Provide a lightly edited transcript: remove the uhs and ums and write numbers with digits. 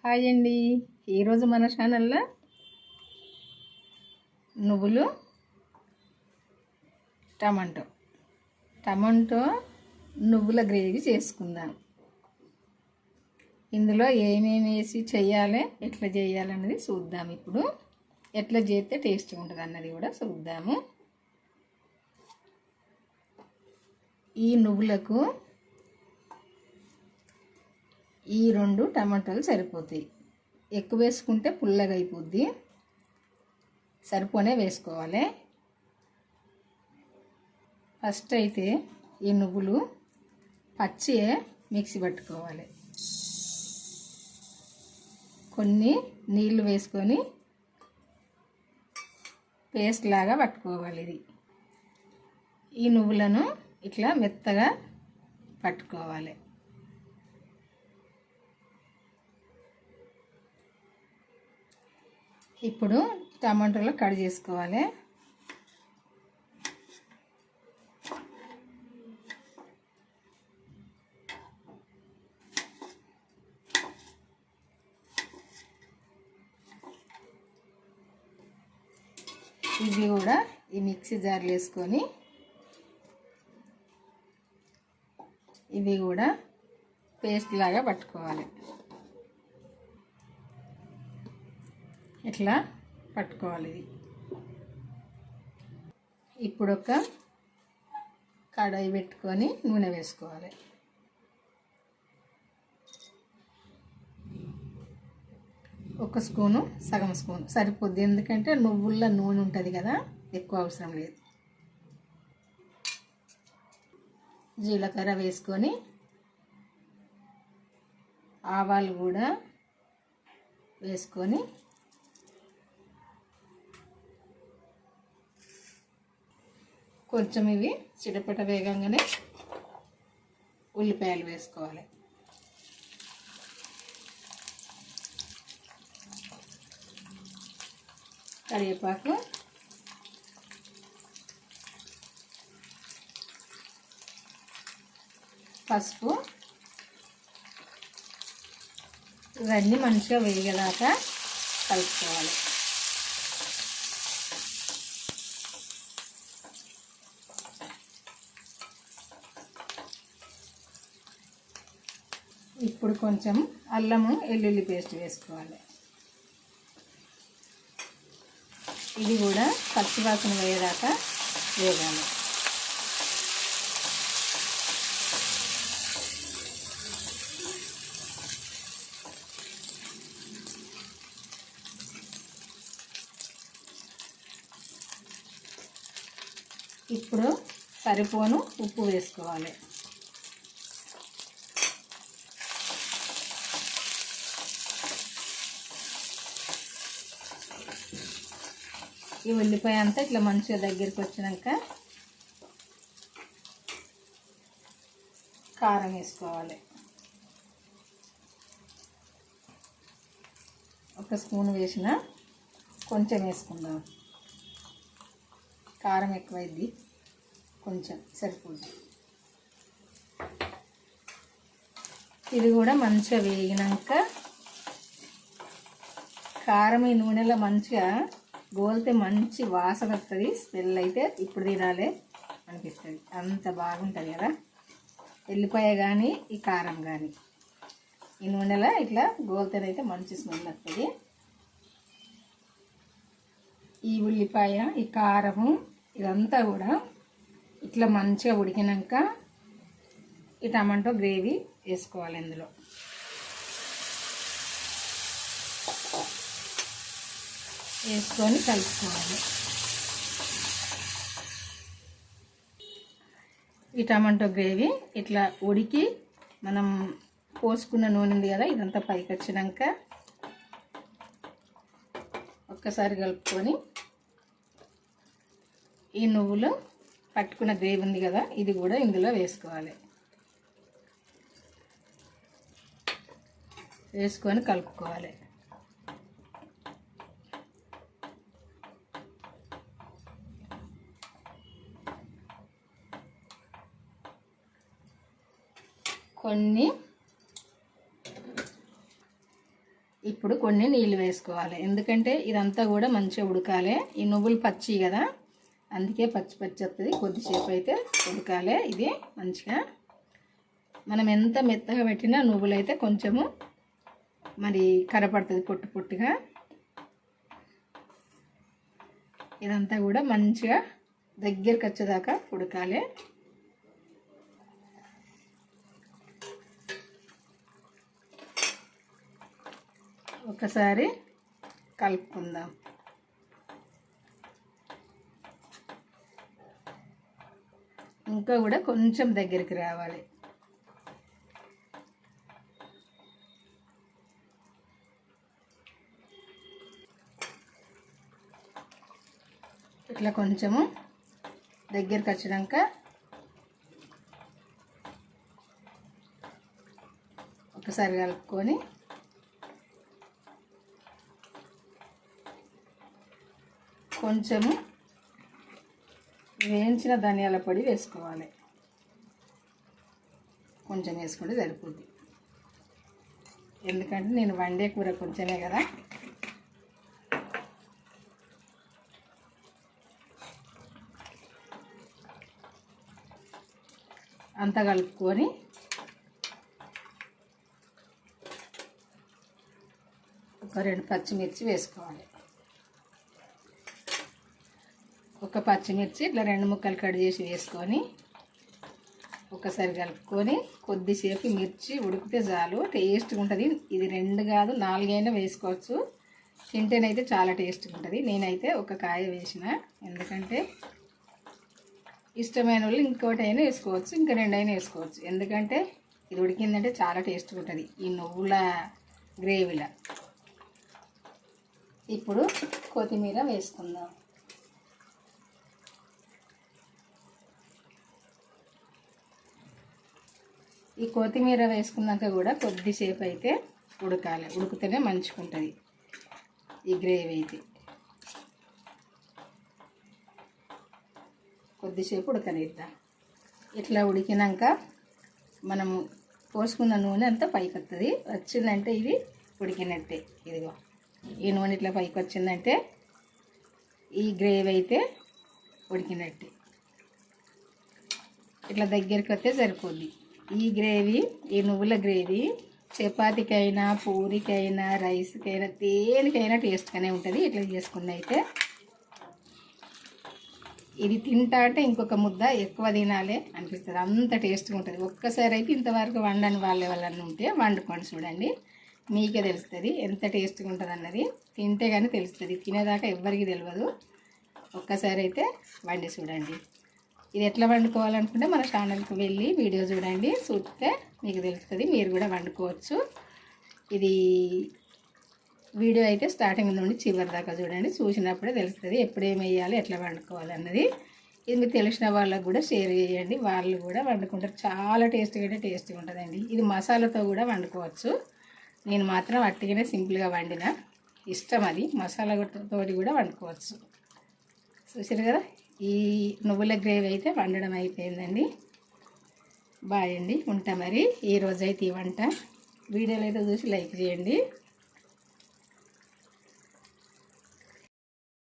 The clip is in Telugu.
హాయ్ అండి. ఈరోజు మన ఛానల్లో నువ్వులు టమాటో నువ్వుల గ్రేవీ చేసుకుందాం. ఇందులో ఏమేమి వేసి చేయాలి, ఎట్లా చేయాలన్నది చూద్దాం. ఇప్పుడు ఎట్లా చేస్తే టేస్ట్ ఉంటుంది అన్నది కూడా చూద్దాము. ఈ నువ్వులకు ఈ 2 టమాటాలు సరిపోతాయి. ఎక్కువ వేసుకుంటే పుల్లగా అయిపోద్ది. సరిపోనే వేసుకోవాలి. ఫస్ట్ అయితే ఈ నువ్వులు పచ్చి మిక్సీ పట్టుకోవాలి. కొన్ని నీళ్లు వేసుకొని పేస్ట్ లాగా పట్టుకోవాలి. ఈ నువ్వులను ఇట్లా మెత్తగా పట్టుకోవాలి. ఇప్పుడు టమాటాలు కట్ చేసుకోవాలి. ఇవి కూడా ఈ మిక్సీ జార్లు వేసుకొని ఇవి కూడా పేస్ట్ లాగా పట్టుకోవాలి. ఇట్లా పట్టుకోవాలి. ఇప్పుడు ఒక కడాయి పెట్టుకొని నూనె వేసుకోవాలి. ఒక స్పూను, సగం స్పూన్ సరిపోద్ది. ఎందుకంటే నువ్వుల్లో నూనె ఉంటుంది కదా, ఎక్కువ అవసరం లేదు. జీలకర్ర వేసుకొని ఆవాలు కూడా వేసుకొని కొంచెం ఇవి చిటపట వేగంగానే ఉల్లిపాయలు వేసుకోవాలి. కరివేపాకు, పసుపు, ఇవన్నీ మంచిగా వేగేదాకా కలుపుకోవాలి. ఇప్పుడు కొంచెం అల్లము వెల్లుల్లి పేస్ట్ వేసుకోవాలి. ఇది కూడా పచ్చివాసన వేయదాకా వేగాలి. ఇప్పుడు సరిపోను ఉప్పు వేసుకోవాలి. ఈ ఉల్లిపాయ అంతా ఇట్లా మంచిగా దగ్గరికి వచ్చినాక కారం వేసుకోవాలి. ఒక స్పూన్ వేసిన కొంచెం వేసుకుందాం. కారం ఎక్కువైద్ది, కొంచెం సరిపోద్ది. ఇది కూడా మంచిగా వేగినాక కారం ఈ నూనెలో మంచిగా గోలితే మంచి వాసన వస్తుంది. స్మెల్ అయితే ఇప్పుడు తినాలి అనిపిస్తుంది. అంత బాగుంటుంది కదా ఎల్లిపాయ కానీ ఈ కారం కానీ. ఈ నూనెలో ఇట్లా గోలితేనైతే మంచి స్మెల్ వస్తుంది. ఈ ఉల్లిపాయ, ఈ కారము ఇదంతా కూడా ఇట్లా మంచిగా ఉడికినాక ఈ టమాటో గ్రేవీ వేసుకోవాలి. ఇందులో వేసుకొని కలుపుకోవాలి. ఈ టమాటో గ్రేవీ ఇట్లా ఉడికి మనం పోసుకున్న నూనె ఉంది కదా, ఇదంతా పైకి వచ్చినాక ఒక్కసారి కలుపుకొని ఈ నువ్వులు పట్టుకున్న గ్రేవీ ఉంది కదా, ఇది కూడా ఇందులో వేసుకోవాలి. వేసుకొని కలుపుకోవాలి. కొన్ని ఇప్పుడు కొన్ని నీళ్ళు వేసుకోవాలి, ఎందుకంటే ఇదంతా కూడా మంచిగా ఉడకాలి. ఈ నువ్వులు పచ్చి కదా, అందుకే పచ్చి పచ్చి వస్తుంది. కొద్దిసేపు అయితే ఉడకాలి ఇది మంచిగా. మనం ఎంత మెత్తగా పెట్టినా నువ్వులు అయితే కొంచెము మరి కరపడుతుంది పొట్టు పొట్టుగా. ఇదంతా కూడా మంచిగా దగ్గరికి వచ్చేదాకా ఉడకాలి. ఒకసారి కలుపుకుందాం. ఇంకా కూడా కొంచెం దగ్గరికి రావాలి. ఇట్లా కొంచెము దగ్గరికి వచ్చినాక ఒకసారి కలుపుకొని కొంచెము వేయించిన ధనియాల పొడి వేసుకోవాలి. కొంచెం వేసుకుంటే సరిపోద్ది, ఎందుకంటే నేను వండే కూర కొంచెమే కదా. అంతా కలుపుకొని ఒక 2 పచ్చిమిర్చి వేసుకోవాలి. ఒక పచ్చిమిర్చి ఇట్లా 2 ముక్కలు కట్ చేసి వేసుకొని ఒకసారి కలుపుకొని కొద్దిసేపు మిర్చి ఉడికితే చాలు, టేస్ట్గా ఉంటుంది. ఇది 2 కాదు 4 అయినా వేసుకోవచ్చు, తింటేనైతే చాలా టేస్ట్గా ఉంటుంది. నేనైతే ఒక కాయ వేసిన, ఎందుకంటే ఇష్టమైన వాళ్ళు ఇంకోటి అయినా వేసుకోవచ్చు, ఇంకా 2 అయినా వేసుకోవచ్చు, ఎందుకంటే ఇది ఉడికిందంటే చాలా టేస్ట్గా ఉంటుంది ఈ నువ్వుల గ్రేవీలో. ఇప్పుడు కొత్తిమీర వేసుకుందాం. ఈ కొత్తిమీర వేసుకున్నాక కూడా కొద్దిసేపు అయితే ఉడకాలి, ఉడికితేనే మంచిగా ఉంటుంది ఈ గ్రేవీ అయితే. కొద్దిసేపు ఉడకనిద్దాం. ఇట్లా ఉడికినాక మనము పోసుకున్న నూనె అంతా పైకి వస్తుంది, వచ్చిందంటే ఇది ఉడికినట్టే. ఇదిగో ఈ నూనె ఇట్లా పైకి వచ్చిందంటే ఈ గ్రేవీ అయితే ఉడికినట్టే. ఇట్లా దగ్గరికి వస్తే సరిపోద్ది ఈ గ్రేవీ. ఈ నువ్వుల గ్రేవీ చపాతీకైనా పూరికైనా రైస్కైనా దేనికైనా టేస్ట్గానే ఉంటుంది ఇట్లా చేసుకున్న అయితే. ఇది తింటా అంటే ఇంకొక ముద్ద ఎక్కువ తినాలి అనిపిస్తుంది, అంత టేస్ట్గా ఉంటుంది. ఒక్కసారి అయితే ఇంతవరకు వండని వాళ్ళని ఉంటే వండుకొని చూడండి, మీకే తెలుస్తుంది ఎంత టేస్ట్గా ఉంటుంది అన్నది. తింటే కానీ తెలుస్తుంది, తినేదాకా ఎవ్వరికి తెలియదు. ఒక్కసారి అయితే వండి చూడండి. ఇది ఎట్లా వండుకోవాలనుకుంటే మన ఛానల్కి వెళ్ళి వీడియో చూడండి, చూస్తే మీకు తెలుస్తుంది, మీరు కూడా వండుకోవచ్చు. ఇది వీడియో అయితే స్టార్టింగ్ నుండి చివరి దాకా చూడండి, చూసినప్పుడే తెలుస్తుంది ఎప్పుడేమి వేయాలి ఎట్లా వండుకోవాలి అన్నది. ఇది మీకు తెలిసిన వాళ్ళకు కూడా షేర్ చేయండి, వాళ్ళు కూడా వండుకుంటారు. చాలా టేస్ట్గా ఉంటుందండి. ఇది మసాలాతో కూడా వండుకోవచ్చు, నేను మాత్రం అట్టిగానే సింపుల్గా వండిన, ఇష్టం అది. మసాలాతోటి కూడా వండుకోవచ్చు. చూసారు కదా, ఈ నువ్వుల గ్రేవీ అయితే వండడం అయిపోయిందండి. బాయ్ అండి, ఉంటా మరి. ఈరోజు అయితే ఈ వంట వీడియోలు అయితే చూసి లైక్ చేయండి.